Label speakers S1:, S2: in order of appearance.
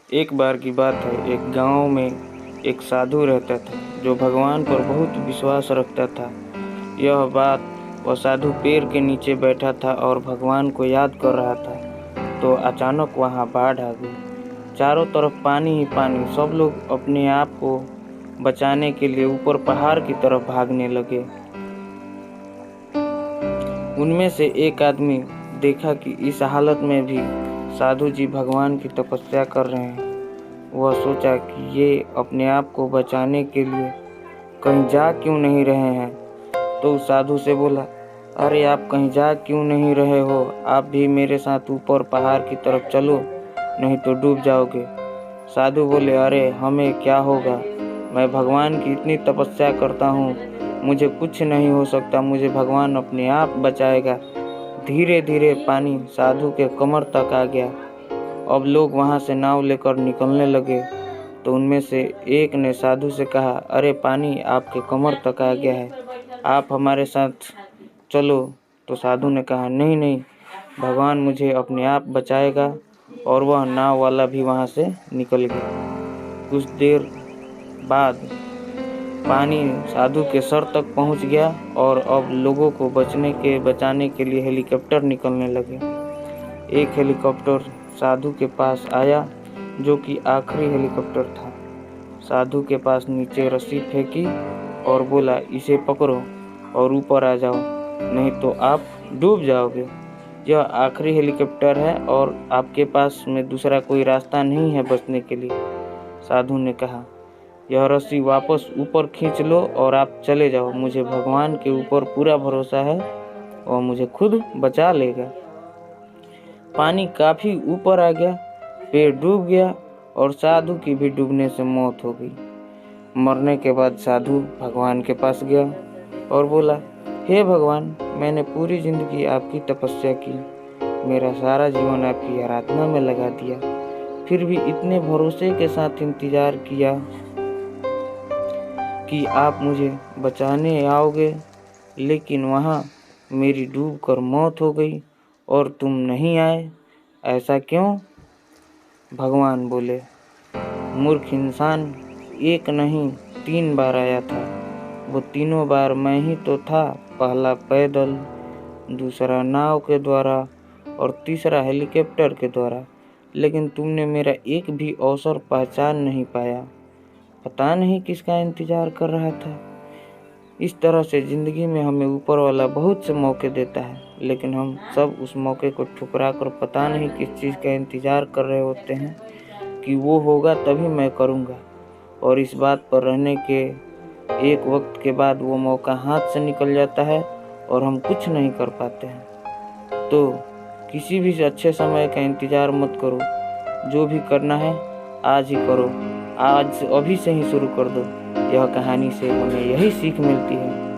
S1: एक बार की बात है, एक गांव में एक साधु रहता था जो भगवान पर बहुत विश्वास रखता था। यह बात वह साधु पेड़ के नीचे बैठा था और भगवान को याद कर रहा था। तो अचानक वहां बाढ़ आ गई। चारों तरफ पानी ही पानी। सब लोग अपने आप को बचाने के लिए ऊपर पहाड़ की तरफ भागने लगे। उनमें से एक आदमी देखा कि इस हालत में भी साधु जी भगवान की तपस्या कर रहे हैं। वह सोचा कि ये अपने आप को बचाने के लिए कहीं जा क्यों नहीं रहे हैं। तो उस साधु से बोला, अरे आप कहीं जा क्यों नहीं रहे हो? आप भी मेरे साथ ऊपर पहाड़ की तरफ चलो, नहीं तो डूब जाओगे। साधु बोले, अरे हमें क्या होगा? मैं भगवान की इतनी तपस्या करता हूँ, मुझे कुछ नहीं हो सकता, मुझे भगवान अपने आप बचाएगा। धीरे धीरे पानी साधु के कमर तक आ गया। अब लोग वहाँ से नाव लेकर निकलने लगे। तो उनमें से एक ने साधु से कहा, अरे पानी आपके कमर तक आ गया है, आप हमारे साथ चलो। तो साधु ने कहा, नहीं नहीं, भगवान मुझे अपने आप बचाएगा। और वह नाव वाला भी वहाँ से निकल गया। कुछ देर बाद पानी साधु के सर तक पहुँच गया और अब लोगों को बचाने के लिए हेलीकॉप्टर निकलने लगे। एक हेलीकॉप्टर साधु के पास आया, जो कि आखिरी हेलीकॉप्टर था। साधु के पास नीचे रस्सी फेंकी और बोला, इसे पकड़ो और ऊपर आ जाओ, नहीं तो आप डूब जाओगे। यह आखिरी हेलीकॉप्टर है और आपके पास में दूसरा कोई रास्ता नहीं है बचने के लिए। साधु ने कहा, यह रस्सी वापस ऊपर खींच लो और आप चले जाओ। मुझे भगवान के ऊपर पूरा भरोसा है और मुझे खुद बचा लेगा। पानी काफी ऊपर आ गया, पेड़ डूब गया और साधु की भी डूबने से मौत हो गई। मरने के बाद साधु भगवान के पास गया और बोला, हे भगवान, मैंने पूरी जिंदगी आपकी तपस्या की, मेरा सारा जीवन आपकी आराधना में लगा दिया, फिर भी इतने भरोसे के साथ इंतजार किया कि आप मुझे बचाने आओगे, लेकिन वहाँ मेरी डूबकर मौत हो गई और तुम नहीं आए, ऐसा क्यों? भगवान बोले, मूर्ख इंसान, एक नहीं 3 बार आया था। वो तीनों बार मैं ही तो था। पहला पैदल, दूसरा नाव के द्वारा और तीसरा हेलीकॉप्टर के द्वारा, लेकिन तुमने मेरा एक भी अवसर पहचान नहीं पाया। पता नहीं किसका इंतजार कर रहा था। इस तरह से ज़िंदगी में हमें ऊपर वाला बहुत से मौके देता है, लेकिन हम सब उस मौके को ठुकरा कर पता नहीं किस चीज़ का इंतज़ार कर रहे होते हैं कि वो होगा तभी मैं करूँगा। और इस बात पर रहने के एक वक्त के बाद वो मौका हाथ से निकल जाता है और हम कुछ नहीं कर पाते हैं। तो किसी भी अच्छे समय का इंतज़ार मत करो। जो भी करना है आज ही करो, आज अभी से ही शुरू कर दो। यह कहानी से हमें यही सीख मिलती है।